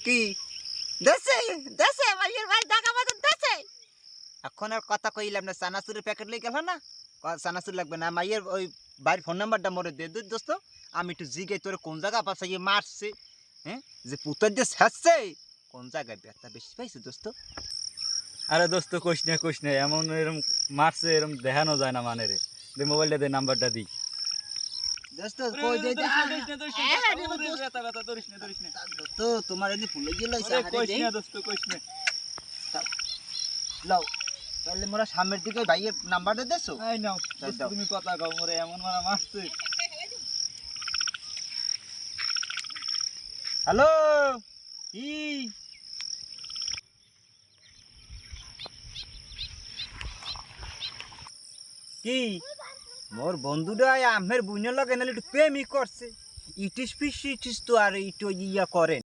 কি দেশে দেশে মাইয়ের ভাই টাকা বাজার দেশে এখন আর কথা কইলাম না চানাচুরের প্যাকেট লই গেল না চানাচুর লাগবে না মাইয়ের ওই বাড়ির ফোন নাম্বারটা মোরে দে দোস্ত আমি একটু জিগাই তোরে কোন জায়গা পাশাইয়ে মারছে হ্যাঁ যে পুতার দিয়ে শেষছে কোন জায়গায় ব্যথা বেশি পাইছে দোস্ত আরে দোস্ত কইস না এমন এরকম মারছে এরকম দেখানো যায় না মানে রে দে মোবাইলটা দে নাম্বারটা দি দোস্ত কই দে দোস্ত তোমার এনে ফুলে গেলাইছে কইস না লাও তাহলে মোরা সামনের দিকে ভাইয়ের নাম্বারটা দেছো এই নাও দোস্ত তুমি কথা কও মোরে এমন মারা মারছে হ্যালো কি মোর বন্ধুটা আমের বুইনের লগে নালে একটু প্রেমই করছে ইটিস পিস ইটিস তো আর ইটো ইয়া করে